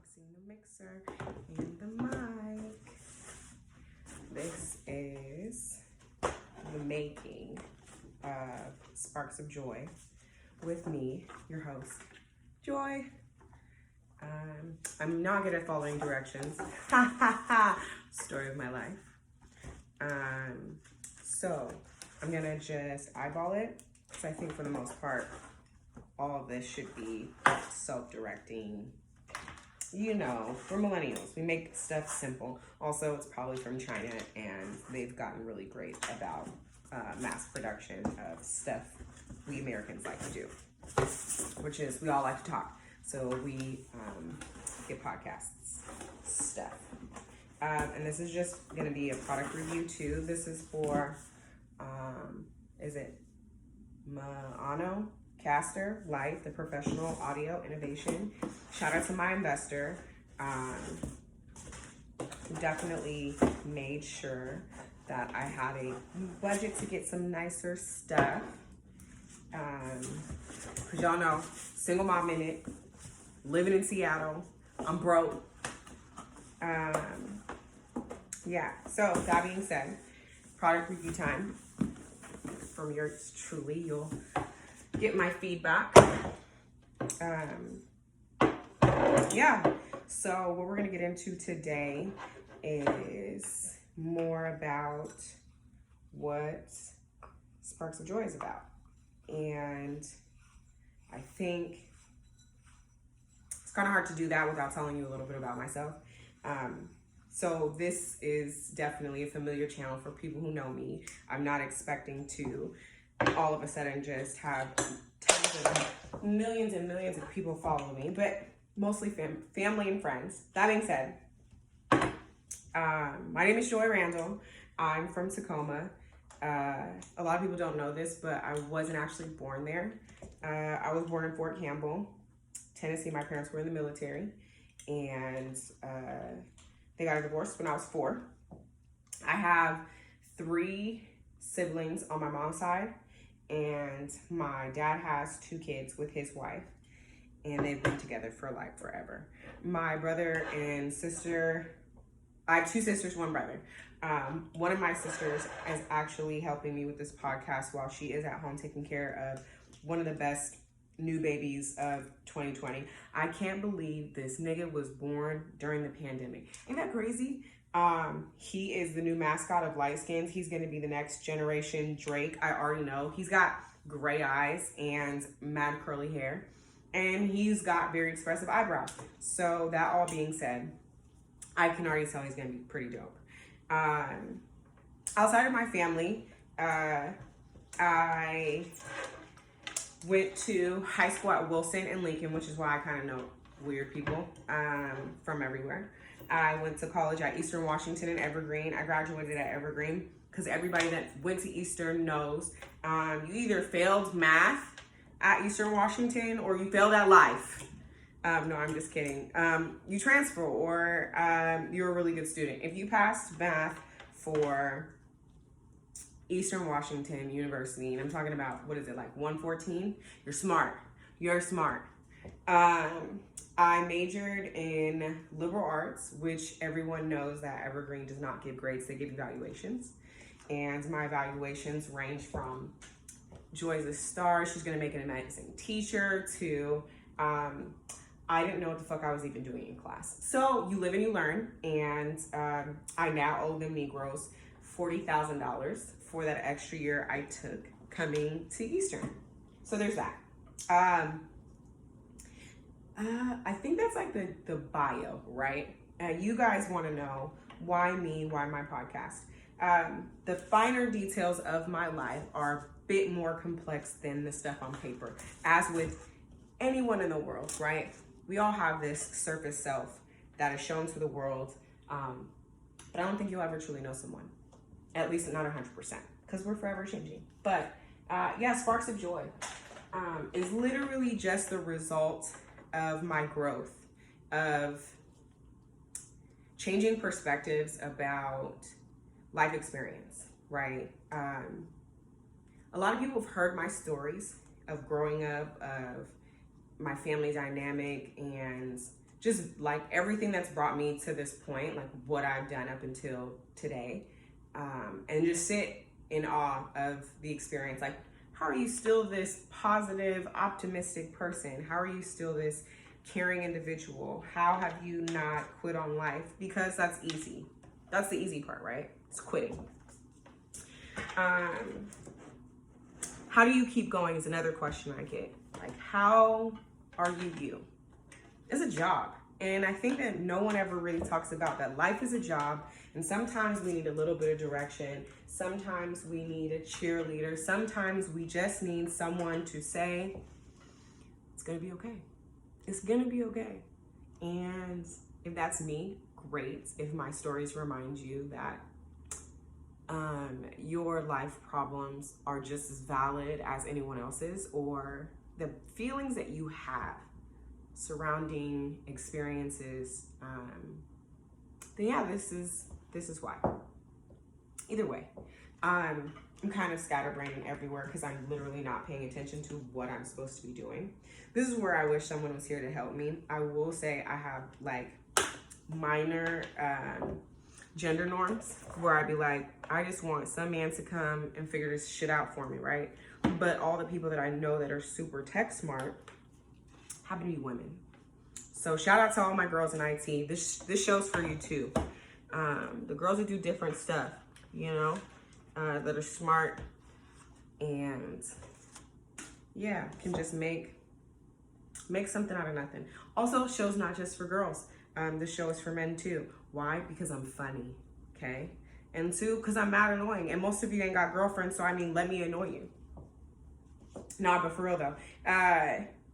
unboxing the mixer and the mic. This is the making of Sparks of Joy with me, your host, Joy. I'm not good at following directions. Story of my life. So I'm gonna just eyeball it because I think for the most part, all of this should be self-directing. You know, we're millennials. We make stuff simple. Also, it's probably from China, and they've gotten really great about mass production of stuff we Americans like to do, which is we all like to talk. So we get podcasts stuff. And this is just going to be a product review too. This is for, is it Maono Caster Light, the professional audio innovation. Shout out to my investor. Definitely made sure that I had a budget to get some nicer stuff. Cause y'all know, single mom in it, living in Seattle, I'm broke. Yeah, so that being said, product review time from yours truly. You'll get my feedback. Yeah, so what we're gonna get into today is more about what Sparks of Joy is about. And I think it's kind of hard to do that without telling you a little bit about myself. So this is definitely a familiar channel for people who know me. I'm not expecting to all of a sudden just have tons of millions and millions of people follow me, but mostly family and friends. That being said, my name is Joy Randall. I'm from Tacoma. A lot of people don't know this, but I wasn't actually born there. I was born in Fort Campbell, Tennessee. My parents were in the military, and they got a divorce when I was 4. I have 3 siblings on my mom's side, and my dad has 2 kids with his wife, and they've been together for like forever. My brother and sister, I have 2 sisters, 1 brother. One of my sisters is actually helping me with this podcast while she is at home taking care of one of the best new babies of 2020. I can't believe this nigga was born during the pandemic. Ain't that crazy? He is the new mascot of Light Skins. He's gonna be the next generation Drake. I already know. He's got gray eyes and mad curly hair, and he's got very expressive eyebrows. So that all being said, I can already tell he's gonna be pretty dope. Outside of my family, I went to high school at Wilson and Lincoln, which is why I kind of know weird people from everywhere. I went to college at Eastern Washington and Evergreen. I graduated at Evergreen because everybody that went to Eastern knows you either failed math at Eastern Washington or you failed at life. No, I'm just kidding. You transfer or you're a really good student. If you passed math for Eastern Washington University, and I'm talking about, what is it, like 114? You're smart. You're smart. I majored in liberal arts, which everyone knows that Evergreen does not give grades, they give evaluations. And my evaluations range from Joy's a star, she's gonna make an amazing teacher, to I didn't know what the fuck I was even doing in class. So you live and you learn, and I now owe them Negroes $40,000 for that extra year I took coming to Eastern. So there's that. I think that's like the bio, right? You guys want to know why me, why my podcast. The finer details of my life are a bit more complex than the stuff on paper, as with anyone in the world, right? We all have this surface self that is shown to the world, but I don't think you'll ever truly know someone, at least not 100%, because we're forever changing. But yeah, Sparks of Joy is literally just the result of my growth, of changing perspectives about life experience, right? A lot of people have heard my stories of growing up, of my family dynamic, and just like everything that's brought me to this point, like what I've done up until today, and just sit in awe of the experience. Like, how are you still this positive, optimistic person? How are you still this caring individual? How have you not quit on life? Because that's easy. That's the easy part, right? It's quitting. How do you keep going is another question I get. Like, how are you? It's a job. And I think that no one ever really talks about that. Life is a job, and sometimes we need a little bit of direction. Sometimes we need a cheerleader. Sometimes we just need someone to say, it's gonna be okay. It's gonna be okay. And if that's me, great. If my stories remind you that your life problems are just as valid as anyone else's, or the feelings that you have surrounding experiences, then yeah, this is why. Either way, I'm kind of scatterbraining everywhere because I'm literally not paying attention to what I'm supposed to be doing. This is where I wish someone was here to help me. I will say I have like minor gender norms where I'd be like, I just want some man to come and figure this shit out for me, right? But all the people that I know that are super tech smart happen to be women. So shout out to all my girls in IT. This show's for you too. The girls that do different stuff, you know, that are smart and yeah, can just make something out of nothing. Also, show's not just for girls. This show is for men too. Why? Because I'm funny, okay? And two, because I'm mad annoying. And most of you ain't got girlfriends, so I mean, let me annoy you. Nah, but for real though,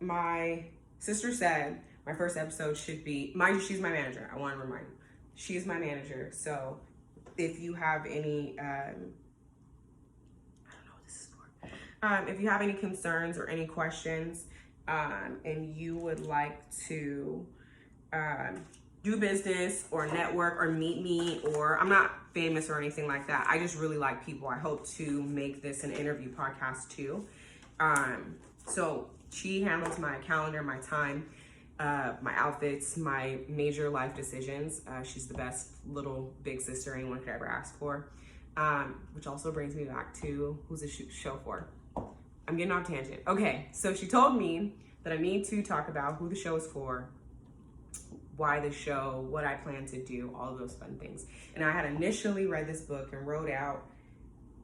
my sister said my first episode should be, mind you, she's my manager. I want to remind you, she's my manager. So if you have any, I don't know what this is for. If you have any concerns or any questions, and you would like to do business or network or meet me, or I'm not famous or anything like that. I just really like people. I hope to make this an interview podcast too. So she handles my calendar, my time, my outfits, my major life decisions. She's the best little big sister anyone could ever ask for. Which also brings me back to who's the show for. I'm getting off tangent. Okay, so she told me that I need to talk about who the show is for, why the show, what I plan to do, all of those fun things. And I had initially read this book and wrote out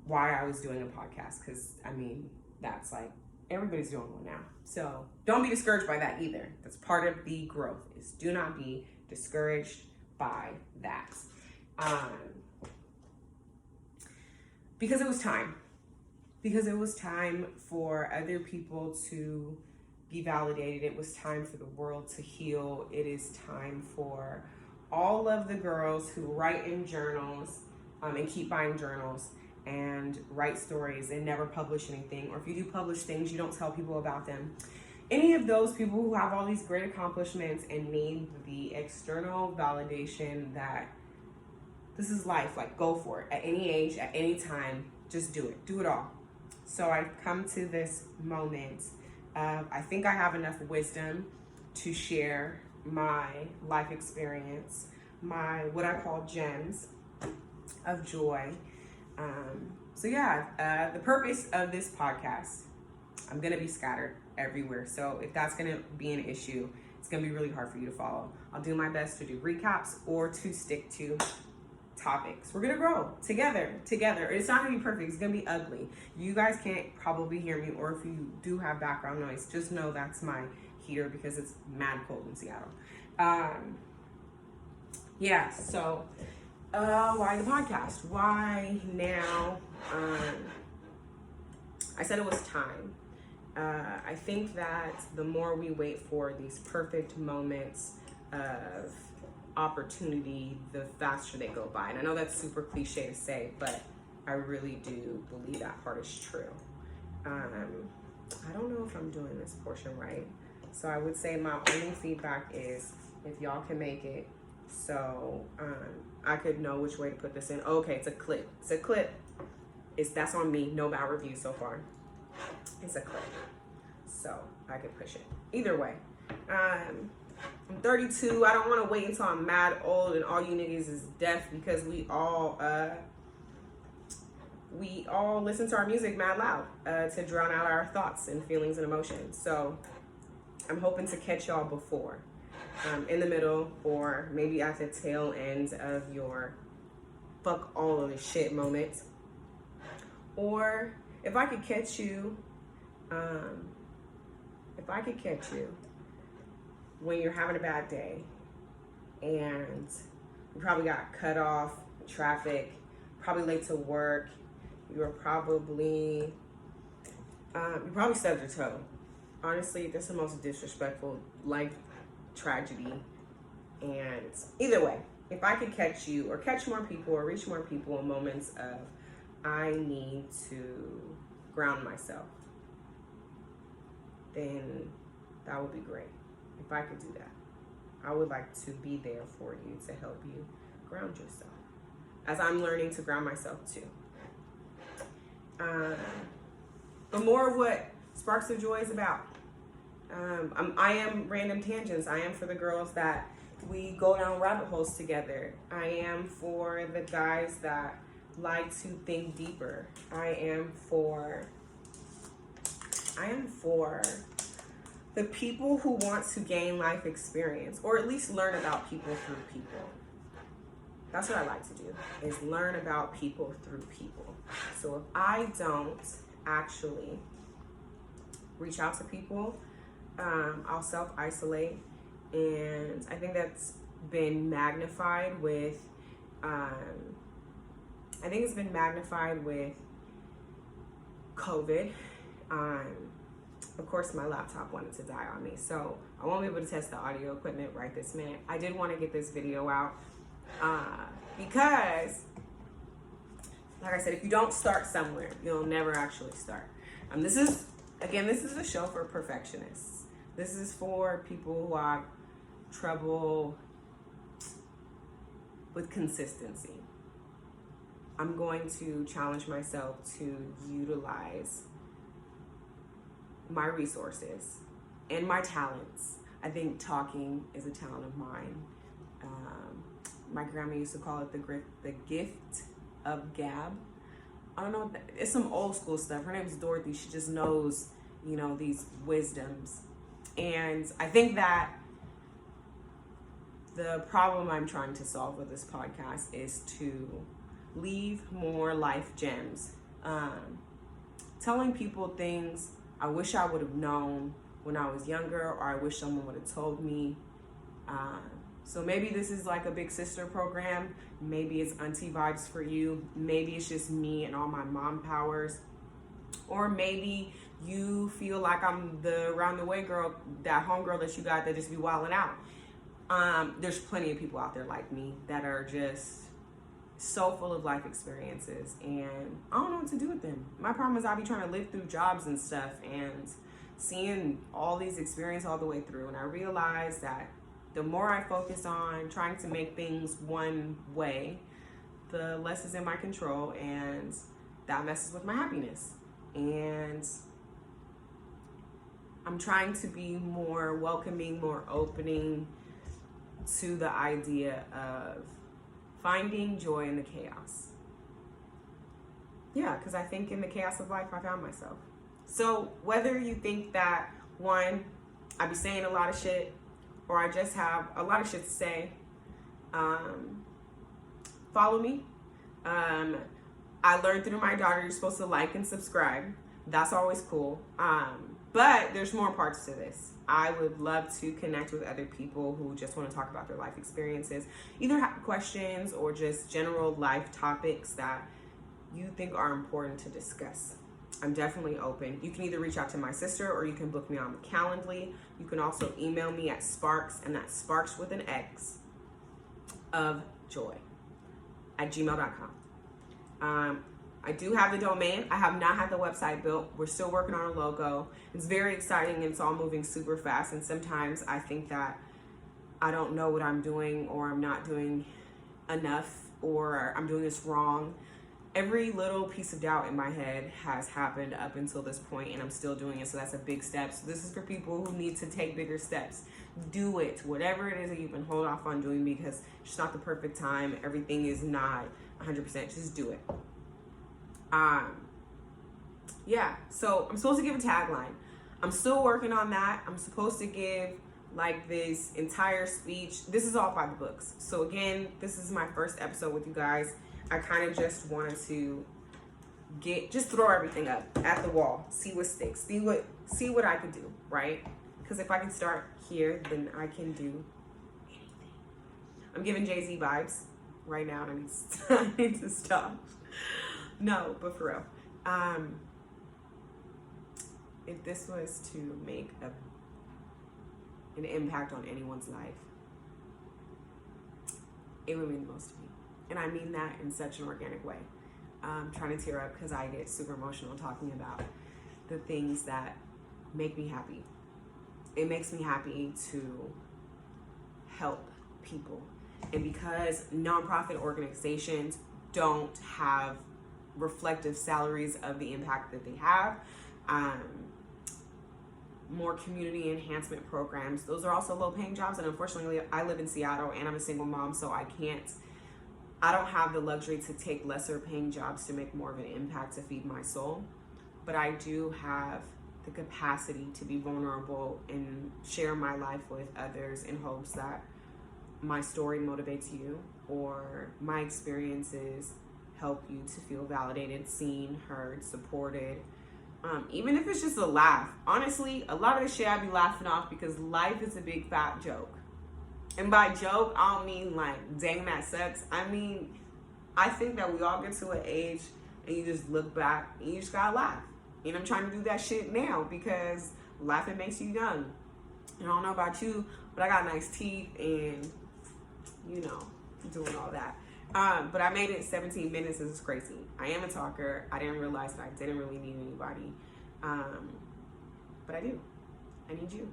why I was doing a podcast, because I mean, that's like, everybody's doing one now. So don't be discouraged by that either. That's part of the growth, is do not be discouraged by that. Because it was time. Because it was time for other people to be validated. It was time for the world to heal. It is time for all of the girls who write in journals and keep buying journals and write stories and never publish anything. Or if you do publish things, you don't tell people about them. Any of those people who have all these great accomplishments and need the external validation that this is life, like go for it. At any age, at any time, just do it. Do it all. So I've come to this moment. I think I have enough wisdom to share my life experience, my what I call gems of joy. So yeah, the purpose of this podcast, I'm gonna be scattered everywhere. So if that's gonna be an issue, it's gonna be really hard for you to follow. I'll do my best to do recaps or to stick to topics. We're gonna grow together. It's not gonna be perfect, it's gonna be ugly. You guys can't probably hear me, or if you do have background noise, just know that's my heater because it's mad cold in Seattle. Yeah, so why the podcast? Why now? I said it was time. I think that the more we wait for these perfect moments of opportunity, the faster they go by. And I know that's super cliche to say, but I really do believe that part is true. I don't know if I'm doing this portion right. So I would say my only feedback is if y'all can make it, so I could know which way to put this in. Okay, it's a clip. It's a clip. That's on me. No bad reviews so far. It's a clip. So I could push it. Either way. I'm 32. I don't want to wait until I'm mad old and all you niggas is deaf, because we all listen to our music mad loud to drown out our thoughts and feelings and emotions. So I'm hoping to catch y'all before, in the middle, or maybe at the tail end of your fuck all of this shit moment. Or if I could catch you, when you're having a bad day and you probably got cut off in traffic, probably late to work, you probably stubbed your toe. Honestly, that's the most disrespectful life tragedy. And either way, if I could catch you or catch more people or reach more people in moments of I need to ground myself, then that would be great. If I could do that, I would like to be there for you to help you ground yourself, as I'm learning to ground myself too. But more of what Sparks of Joy is about. I am Random Tangents. I am for the girls that we go down rabbit holes together. I am for the guys that like to think deeper. I am for the people who want to gain life experience, or at least learn about people through people. That's what I like to do, is learn about people through people. So if I don't actually reach out to people, I'll self-isolate. And I think that's been magnified with, COVID. Of course, my laptop wanted to die on me, so I won't be able to test the audio equipment right this minute. I did want to get this video out because, like I said, if you don't start somewhere, you'll never actually start. This is a show for perfectionists. This is for people who have trouble with consistency. I'm going to challenge myself to utilize my resources and my talents. I think talking is a talent of mine. My grandma used to call it the gift of gab. I don't know, it's some old school stuff. Her name's Dorothy. She just knows, these wisdoms. And I think that the problem I'm trying to solve with this podcast is to leave more life gems. Telling people things I wish I would have known when I was younger, or I wish someone would have told me. So maybe this is like a big sister program. Maybe it's auntie vibes for you. Maybe it's just me and all my mom powers. Or maybe you feel like I'm the round the way girl, that homegirl that you got that just be wilding out. There's plenty of people out there like me that are just so full of life experiences, and I don't know what to do with them. My problem is I be trying to live through jobs and stuff and seeing all these experiences all the way through, and I realize that the more I focus on trying to make things one way, the less is in my control, and that messes with my happiness. And I'm trying to be more welcoming, more opening to the idea of finding joy in the chaos. Yeah, because I think in the chaos of life, I found myself. So whether you think that, one, I be saying a lot of shit, or I just have a lot of shit to say, follow me. I learned through my daughter, you're supposed to like and subscribe. That's always cool. But there's more parts to this. I would love to connect with other people who just want to talk about their life experiences, either have questions or just general life topics that you think are important to discuss. I'm definitely open. You can either reach out to my sister or you can book me on Calendly. You can also email me at Sparks, and that's Sparks with an X, of joy at gmail.com. I do have the domain. I have not had the website built. We're still working on a logo. It's very exciting and it's all moving super fast. And sometimes I think that I don't know what I'm doing, or I'm not doing enough, or I'm doing this wrong. Every little piece of doubt in my head has happened up until this point, and I'm still doing it. So that's a big step. So this is for people who need to take bigger steps. do it. Whatever it is that you've been holding off on doing because it's just not the perfect time. Everything is not 100%. Just do it. Yeah, so I'm supposed to give a tagline. I'm still working on that. I'm supposed to give like this entire speech. This is all by the books. So again, this is my first episode with you guys. I kind of just wanted to just throw everything up at the wall, see what sticks, see what I could do, right? Because if I can start here, then I can do anything. I'm giving Jay-Z vibes right now, and I need to stop. No, but for real. If this was to make an impact on anyone's life, it would mean the most to me. And I mean that in such an organic way. I'm trying to tear up because I get super emotional talking about the things that make me happy. It makes me happy to help people. And because nonprofit organizations don't have reflective salaries of the impact that they have, more community enhancement programs, those are also low paying jobs. And unfortunately, I live in Seattle and I'm a single mom, so I don't have the luxury to take lesser paying jobs to make more of an impact to feed my soul. But I do have the capacity to be vulnerable and share my life with others in hopes that my story motivates you or my experiences help you to feel validated, seen, heard, supported. Even if it's just a laugh. Honestly, a lot of the shit I be laughing off because life is a big fat joke. And by joke, I don't mean like, dang, that sucks. I mean, I think that we all get to an age and you just look back and you just gotta laugh. And I'm trying to do that shit now because laughing makes you young. And I don't know about you, but I got nice teeth and, you know, doing all that. But I made it 17 minutes. This is crazy. I am a talker. I didn't realize that I didn't really need anybody. But I do. I need you,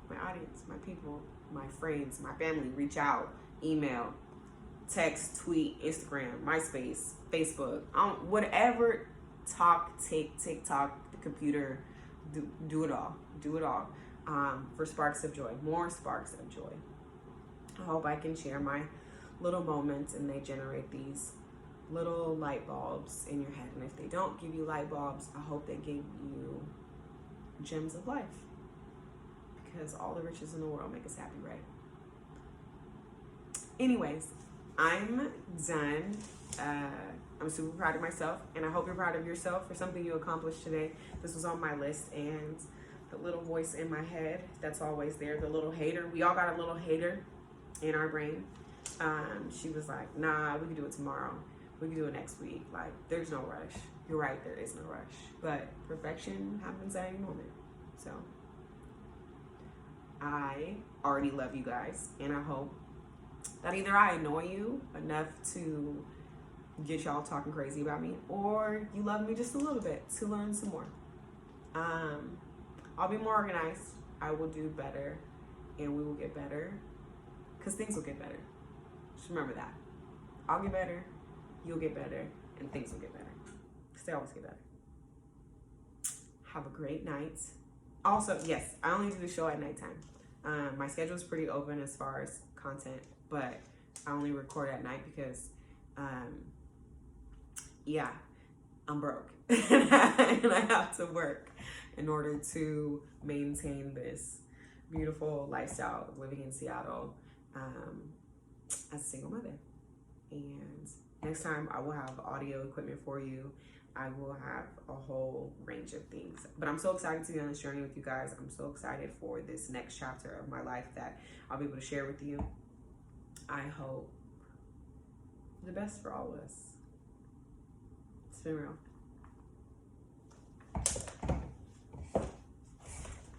my audience, my people, my friends, my family. Reach out, email, text, tweet, Instagram, MySpace, Facebook, whatever. Talk, TikTok, the computer, do it all. Do it all. For sparks of joy, more sparks of joy. I hope I can share my little moments and they generate these little light bulbs in your head. And if they don't give you light bulbs, I hope they give you gems of life. Because all the riches in the world make us happy, right? Anyways, I'm done. I'm super proud of myself, and I hope you're proud of yourself for something you accomplished today. This was on my list, and the little voice in my head that's always there, the little hater. We all got a little hater in our brain. She was like, nah, we can do it tomorrow. We can do it next week. Like, there's no rush. You're right, there is no rush. But perfection happens at any moment. So I already love you guys, and I hope that either I annoy you enough to get y'all talking crazy about me, or you love me just a little bit to learn some more. I'll be more organized. I will do better, and we will get better, because things will get better. Just remember that. I'll get better, you'll get better, and things will get better. Because they always get better. Have a great night. Also, yes, I only do the show at nighttime. My schedule is pretty open as far as content, but I only record at night because, yeah, I'm broke. And I have to work in order to maintain this beautiful lifestyle of living in Seattle as a single mother. And next time I will have audio equipment for you. I will have a whole range of things. But I'm so excited to be on this journey with you guys. I'm so excited for this next chapter of my life that I'll be able to share with you. I hope the best for all of us. It's been real.